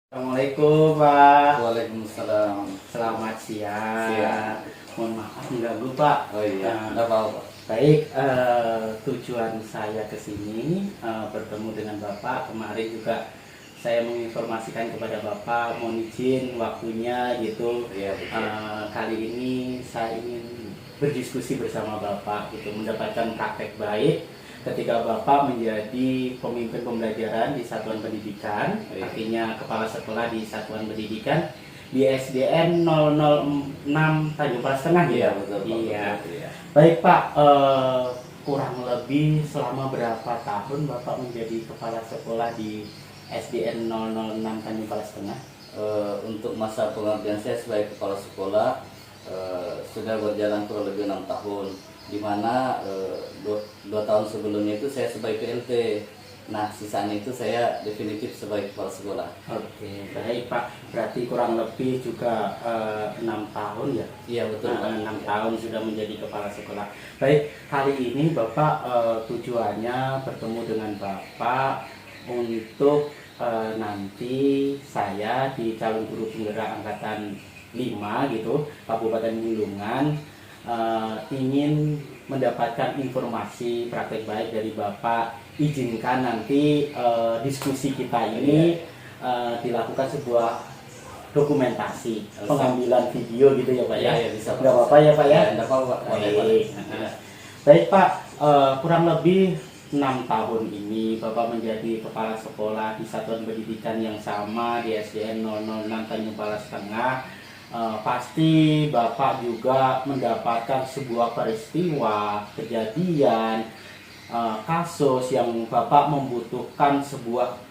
Assalamualaikum Pak. Waalaikumsalam. Selamat siang. Siang. Mohon maaf mengganggu Pak. Oh iya, Nah, enggak apa-apa. baik, tujuan saya ke sini bertemu dengan Bapak. Kemarin juga saya menginformasikan kepada Bapak, mohon izin waktunya gitu. Iya, betul. Kali ini saya ingin berdiskusi bersama Bapak gitu, mendapatkan praktek baik ketika Bapak menjadi pemimpin pembelajaran di satuan pendidikan, Iya. artinya kepala sekolah di satuan pendidikan di SDN 006 Tanjung Palas Tengah gitu. Iya, betul, Pak. Iya. Betul, iya. Baik Pak, kurang lebih selama berapa tahun Bapak menjadi kepala sekolah di SDN 006 Tanjung Palas Tengah? Untuk masa pengabdian saya sebagai kepala sekolah sudah berjalan kurang lebih 6 tahun, di mana 2 tahun sebelumnya itu saya sebagai PLT. Nah, sisanya itu saya definitif sebagai kepala sekolah. Oke, baik Pak. Berarti kurang lebih juga 6 tahun ya? Iya, betul, Pak. 6 tahun sudah menjadi kepala sekolah. Baik, kali ini Bapak tujuannya bertemu dengan Bapak untuk nanti saya di calon guru penggerak angkatan 5 gitu, Kabupaten Bulungan, ingin mendapatkan informasi praktek baik dari Bapak. Izinkan nanti diskusi kita ini dilakukan sebuah dokumentasi, pengambilan video gitu ya Pak ya? Iya, bisa, Pak. Nggak apa-apa ya Pak ya? Enggak apa-apa, Pak. Boleh, boleh. Baik. Baik Pak, kurang lebih 6 tahun ini Bapak menjadi kepala sekolah di satuan pendidikan yang sama di SDN 006 Tanjung Palas Tengah. Pasti Bapak juga mendapatkan sebuah peristiwa, kejadian, kasus yang Bapak membutuhkan sebuah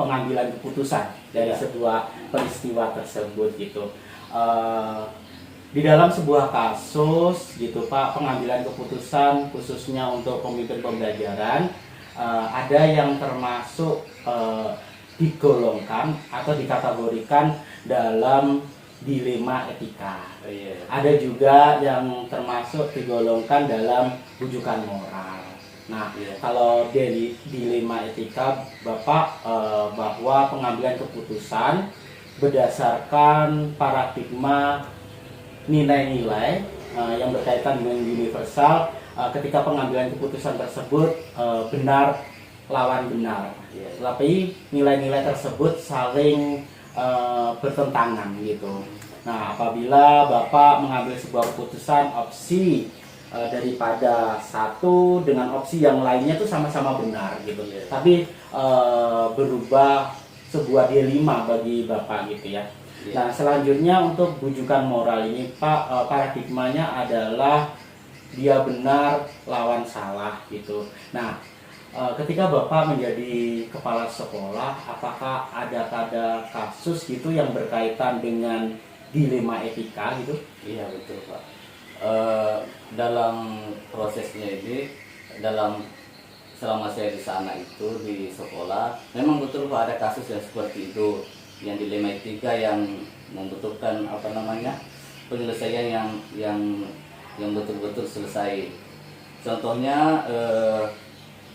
pengambilan keputusan dari sebuah peristiwa tersebut gitu. Di dalam sebuah kasus gitu Pak, pengambilan keputusan khususnya untuk pemimpin pembelajaran, ada yang termasuk digolongkan atau dikategorikan dalam dilema etika. Iya. Ada juga yang termasuk digolongkan dalam rujukan moral. Nah, Iya. kalau dari dilema etika Bapak, bahwa pengambilan keputusan berdasarkan paradigma nilai-nilai yang berkaitan dengan universal, ketika pengambilan keputusan tersebut benar lawan benar. Iya. Tapi nilai-nilai tersebut saling bertentangan gitu. Nah, apabila Bapak mengambil sebuah keputusan opsi daripada satu dengan opsi yang lainnya itu sama-sama benar gitu, tapi berubah sebuah dilema bagi Bapak gitu ya. Nah, selanjutnya untuk rujukan moral ini Pak, paradigmanya adalah dia benar lawan salah gitu. Nah, ketika Bapak menjadi kepala sekolah, apakah ada kasus gitu yang berkaitan dengan dilema etika gitu? Iya, betul, Pak. Dalam prosesnya ini, selama saya di sana itu di sekolah, memang betul Pak ada kasus yang seperti itu, yang dilema etika yang membutuhkan penyelesaian yang betul-betul selesai. Contohnya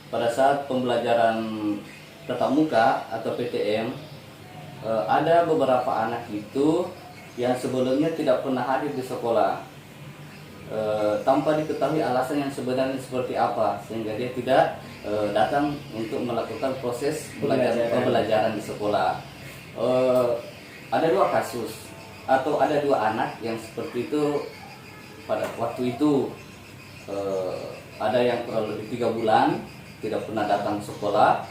pada saat pembelajaran tatap muka atau PTM, ada beberapa anak itu yang sebelumnya tidak pernah hadir di sekolah, tanpa diketahui alasan yang sebenarnya seperti apa, sehingga dia tidak datang untuk melakukan proses pembelajaran di sekolah. Ada 2 kasus atau ada 2 anak yang seperti itu pada waktu itu. Ada yang kurang lebih 3 bulan tidak pernah datang sekolah,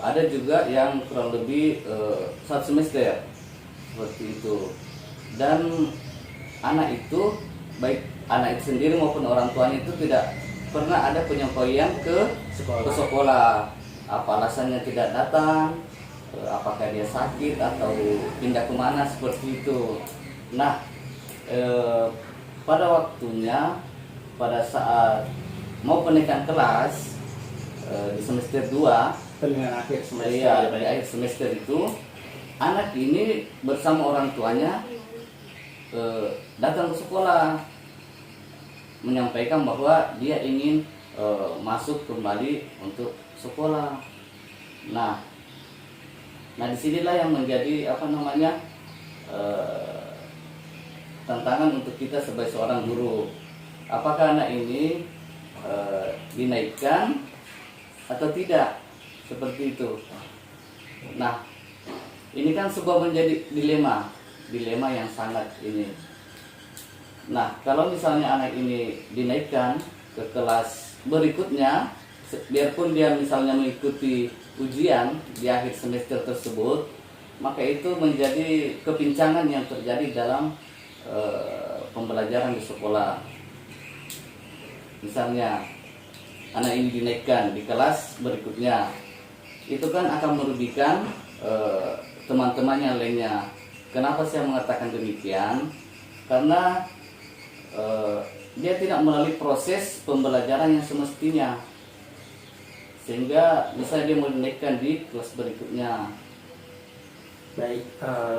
ada juga yang kurang lebih 1 semester seperti itu. Dan anak itu, baik anak itu sendiri maupun orang tuanya itu tidak pernah ada penyampaian ke sekolah. Apa alasannya tidak datang, apakah dia sakit atau pindah kemana seperti itu. Nah, pada waktunya, pada saat mau penaikan kelas di semester 2, Dengan akhir semester. iya, pada akhir semester itu, anak ini bersama orang tuanya datang ke sekolah menyampaikan bahwa dia ingin masuk kembali untuk sekolah. Nah, Nah, disinilah yang menjadi tantangan untuk kita sebagai seorang guru. Apakah anak ini dinaikkan atau tidak, seperti itu. Nah, ini kan sebuah menjadi dilema yang sangat ini. Nah, kalau misalnya anak ini dinaikkan ke kelas berikutnya, biarpun dia misalnya mengikuti ujian di akhir semester tersebut, maka itu menjadi kepincangan yang terjadi dalam pembelajaran di sekolah. Misalnya anak ini dinaikkan di kelas berikutnya, itu kan akan merugikan teman-temannya lainnya. Kenapa saya mengatakan demikian? Karena dia tidak melalui proses pembelajaran yang semestinya, sehingga misalnya dia mau dinaikkan di kelas berikutnya. Baik,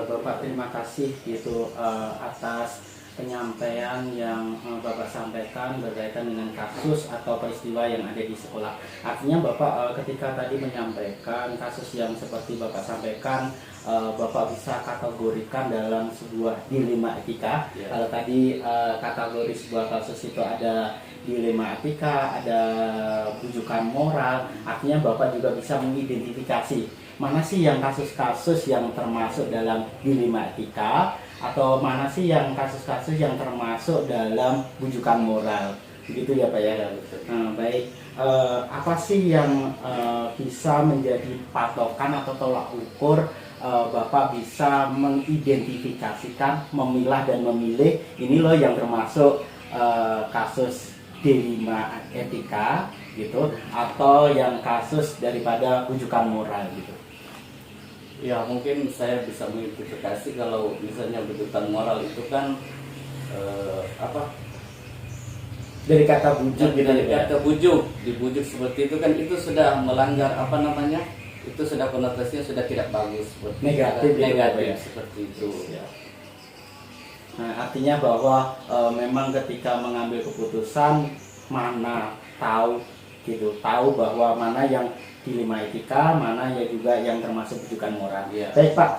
Bapak terima kasih gitu atas penyampaian yang Bapak sampaikan berkaitan dengan kasus atau peristiwa yang ada di sekolah. Artinya Bapak ketika tadi menyampaikan kasus yang seperti Bapak sampaikan, Bapak bisa kategorikan dalam sebuah dilema etika. Ya. Kalau tadi kategori sebuah kasus itu ada dilema etika, ada bujukan moral, artinya Bapak juga bisa mengidentifikasi mana sih yang kasus-kasus yang termasuk dalam dilema etika, atau mana sih yang kasus-kasus yang termasuk dalam bujukan moral, begitu ya Pak ya. Nah, baik, apa sih yang bisa menjadi patokan atau tolak ukur Bapak bisa mengidentifikasikan, memilah dan memilih ini loh yang termasuk kasus dilema etika gitu, atau yang kasus daripada bujukan moral gitu. Ya, mungkin saya bisa mengidentifikasi kalau misalnya bujukan moral itu kan Dari kata bujuk gitu dari ya. kata bujuk, dibujuk seperti itu kan, itu sudah melanggar itu sudah konotasinya sudah tidak bagus, seperti Negatif gitu, negatif ya. seperti itu. Ya. Nah, artinya bahwa memang ketika mengambil keputusan, mana tahu gitu, tahu bahwa mana yang dilema etika, mana ya juga yang termasuk bujukan moral. Ya. Baik Pak,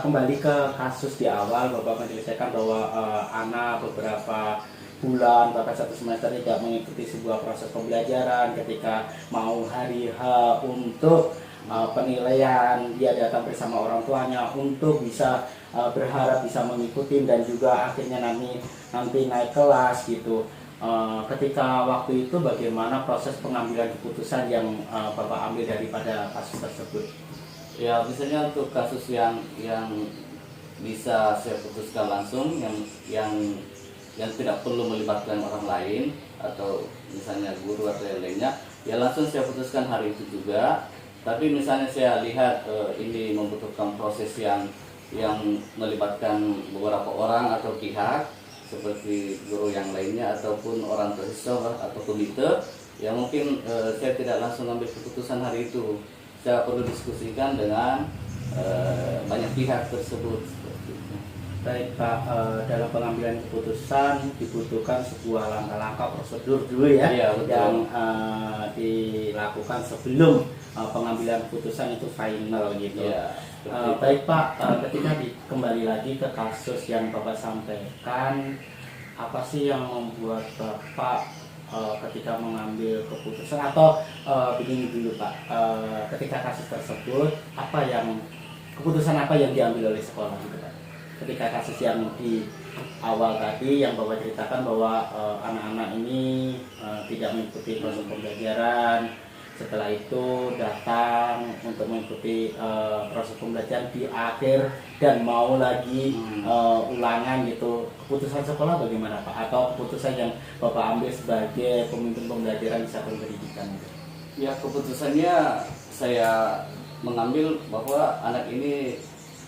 kembali ke kasus di awal, Bapak menjelaskan bahwa anak beberapa bulan bahkan 1 semester tidak mengikuti sebuah proses pembelajaran. Ketika mau hari H untuk penilaian, dia datang bersama orang tuanya untuk bisa berharap bisa mengikuti dan juga akhirnya nanti naik kelas gitu. Ketika waktu itu bagaimana proses pengambilan keputusan yang Bapak ambil daripada kasus tersebut? Ya, misalnya untuk kasus yang bisa saya putuskan langsung, yang tidak perlu melibatkan orang lain atau misalnya guru atau yang lainnya, ya langsung saya putuskan hari itu juga. Tapi misalnya saya lihat ini membutuhkan proses yang melibatkan beberapa orang atau pihak seperti guru yang lainnya ataupun orang tua siswa atau komite, ya mungkin saya tidak langsung ambil keputusan hari itu. Saya perlu diskusikan dengan banyak pihak tersebut. Baik Pak, dalam pengambilan keputusan dibutuhkan sebuah langkah-langkah prosedur dulu ya, Iya, betul. yang dilakukan sebelum pengambilan keputusan itu final gitu. Ya, Baik Pak, ketika kembali lagi ke kasus yang Bapak sampaikan, apa sih yang membuat Bapak ketika mengambil keputusan, atau begini dulu Pak, ketika kasus tersebut keputusan apa yang diambil oleh sekolah gitu Pak? Ketika kasus yang di awal tadi yang Bapak ceritakan bahwa anak-anak ini tidak mengikuti proses pembelajaran, setelah itu datang untuk mengikuti proses pembelajaran di akhir dan mau lagi ulangan gitu. Keputusan sekolah bagaimana Pak? Atau keputusan yang Bapak ambil sebagai pemimpin pembelajaran di satuan pendidikan? Ya, keputusannya saya mengambil bahwa anak ini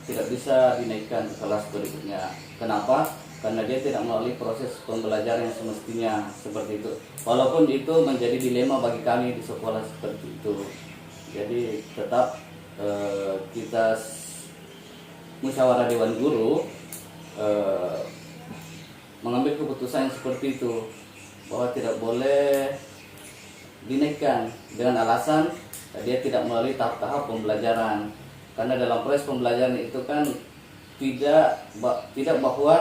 tidak bisa dinaikkan ke kelas berikutnya. Kenapa? Karena dia tidak melalui proses pembelajaran yang semestinya, seperti itu. Walaupun itu menjadi dilema bagi kami di sekolah seperti itu. Jadi tetap kita musyawarah dewan guru mengambil keputusan yang seperti itu, bahwa tidak boleh dinaikkan dengan alasan dia tidak melalui tahap-tahap pembelajaran. Karena dalam proses pembelajaran itu kan tidak bahwa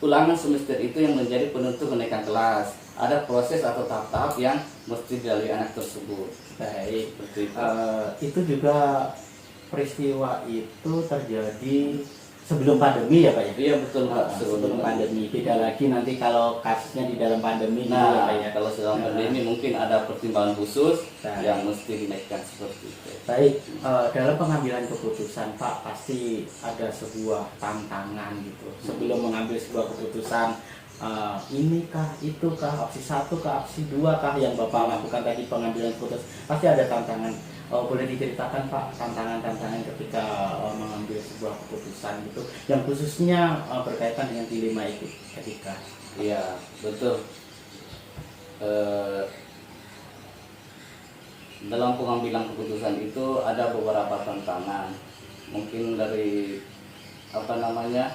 ulangan semester itu yang menjadi penentu kenaikan kelas. Ada proses atau tahap-tahap yang mesti dilalui anak tersebut. Baik. Seperti itu. Itu juga peristiwa itu terjadi sebelum pandemi ya Pak ya? Iya betul Pak, Sebelum pandemi. Beda lagi nanti kalau kasusnya di dalam pandemi gitu ya Nah, Pak ya? kalau sedang pandemi mungkin ada pertimbangan khusus Nah. yang mesti dinaikkan seperti itu. Baik, dalam pengambilan keputusan Pak pasti ada sebuah tantangan gitu. Sebelum mengambil sebuah keputusan, inikah, itukah, opsi 1 kah, opsi 2 kah yang Bapak lakukan tadi pengambilan keputusan, pasti ada tantangan. Boleh diceritakan Pak tantangan-tantangan ketika mengambil sebuah keputusan gitu, yang khususnya berkaitan dengan dilema etika. Iya betul. Dalam pengambilan keputusan itu ada beberapa tantangan, mungkin dari apa namanya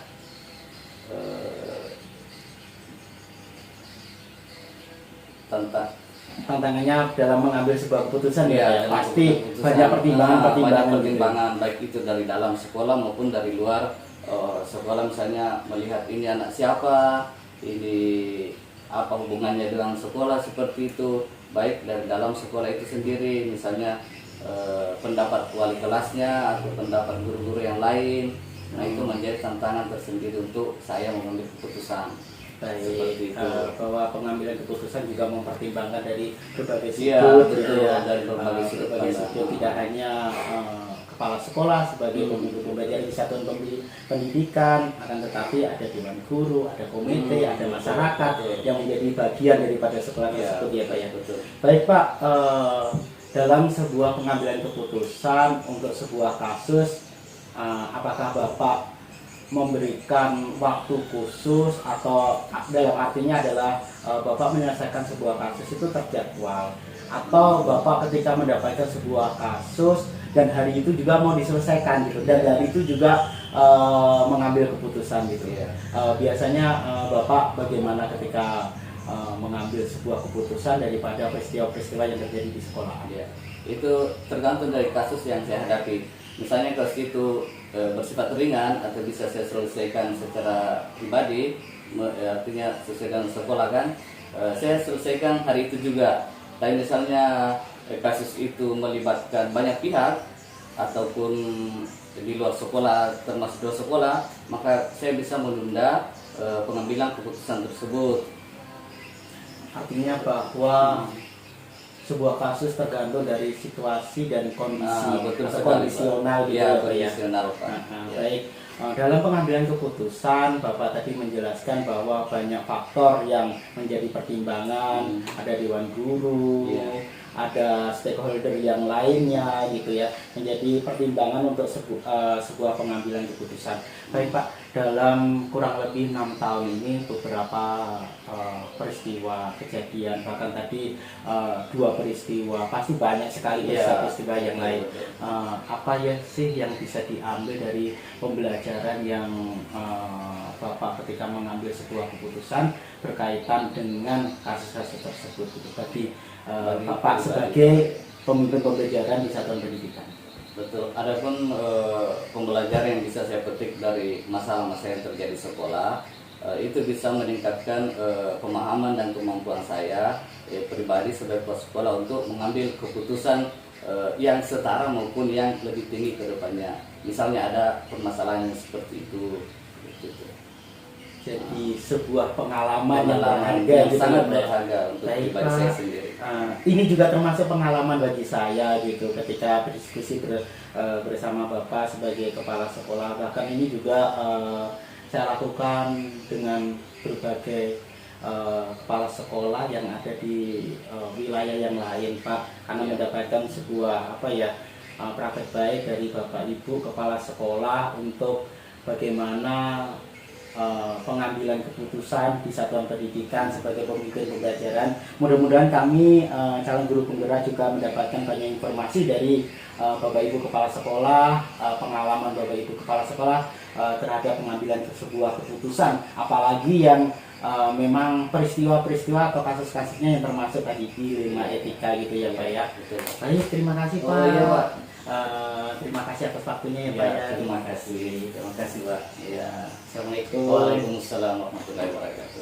Tantangannya dalam mengambil sebuah keputusan ya, ya, pasti banyak pertimbangan baik itu dari dalam sekolah maupun dari luar sekolah. Misalnya melihat ini anak siapa, ini apa hubungannya dengan sekolah, seperti itu. Baik dari dalam sekolah itu sendiri, misalnya pendapat wali kelasnya atau pendapat guru-guru yang lain. Nah itu menjadi tantangan tersendiri untuk saya mengambil keputusan. Baik, bahwa pengambilan keputusan juga mempertimbangkan dari berbagai Iya, sudut, betul, ya. dari berbagai sudut Sudut, tidak hanya kepala sekolah sebagai pemimpin pembelajaran di satuan pendidikan, akan tetapi ada dewan guru, ada komite, ada masyarakat yang menjadi bagian daripada sekolah tersebut ya Pak ya. Betul. Baik Pak, dalam sebuah pengambilan keputusan untuk sebuah kasus, apakah Bapak memberikan waktu khusus atau dalam artinya adalah Bapak menyelesaikan sebuah kasus itu terjadwal, atau Bapak ketika mendapatkan sebuah kasus dan hari itu juga mau diselesaikan gitu, dan dari itu juga mengambil keputusan gitu. Biasanya Bapak bagaimana ketika mengambil sebuah keputusan daripada peristiwa-peristiwa yang terjadi di sekolah? Ya, itu tergantung dari kasus yang saya hadapi. Misalnya kasus itu bersifat ringan atau bisa saya selesaikan secara pribadi, artinya sesuai dengan sekolah kan, saya selesaikan hari itu juga. Tapi misalnya kasus itu melibatkan banyak pihak ataupun di luar sekolah termasuk luar sekolah, maka saya bisa menunda pengambilan keputusan tersebut. Artinya bahwa sebuah kasus tergantung dari situasi dan kondisi, atau kondisional gitu ya, Pak ya. kondisional, Pak. Baik, dalam pengambilan keputusan Bapak tadi menjelaskan bahwa banyak faktor yang menjadi pertimbangan, ada dewan guru, ada stakeholder yang lainnya gitu ya, menjadi pertimbangan untuk sebuah pengambilan keputusan. Baik Pak, dalam kurang lebih 6 tahun ini beberapa peristiwa kejadian, bahkan tadi 2 peristiwa, pasti banyak sekali peristiwa yang lain. Apa ya sih yang bisa diambil dari pembelajaran yang Bapak ketika mengambil sebuah keputusan berkaitan dengan kasus-kasus tersebut gitu, bagi Bapak sebagai pemimpin pembelajaran di satuan pendidikan? Betul. Adapun pembelajaran yang bisa saya petik dari masalah-masalah yang terjadi di sekolah, itu bisa meningkatkan pemahaman dan kemampuan saya pribadi sebagai kepala sekolah untuk mengambil keputusan yang setara maupun yang lebih tinggi ke depannya. Misalnya ada permasalahan yang seperti itu. Gitu. Jadi sebuah pengalaman yang berharga, yang gitu, sangat ya. berharga untuk Baik, pribadi Pak. saya sendiri. Ini juga termasuk pengalaman bagi saya gitu ketika berdiskusi bersama Bapak sebagai kepala sekolah. Bahkan ini juga saya lakukan dengan berbagai kepala sekolah yang ada di wilayah yang lain Pak, karena mendapatkan sebuah praktek baik dari Bapak Ibu kepala sekolah untuk bagaimana pengambilan keputusan di satuan pendidikan sebagai pemimpin pembelajaran. Mudah-mudahan kami calon guru penggerak juga mendapatkan banyak informasi dari Bapak Ibu kepala sekolah, pengalaman Bapak Ibu kepala sekolah terhadap pengambilan sebuah keputusan, apalagi yang memang peristiwa-peristiwa atau kasus-kasusnya yang termasuk tadi dilema etika gitu ya Pak ya. Baik, terima kasih Pak. Iya, Pak. Terima kasih atas waktunya ya Pak. Ya, terima kasih Pak. Ya. Assalamualaikum. Waalaikumsalam warahmatullahi wabarakatuh.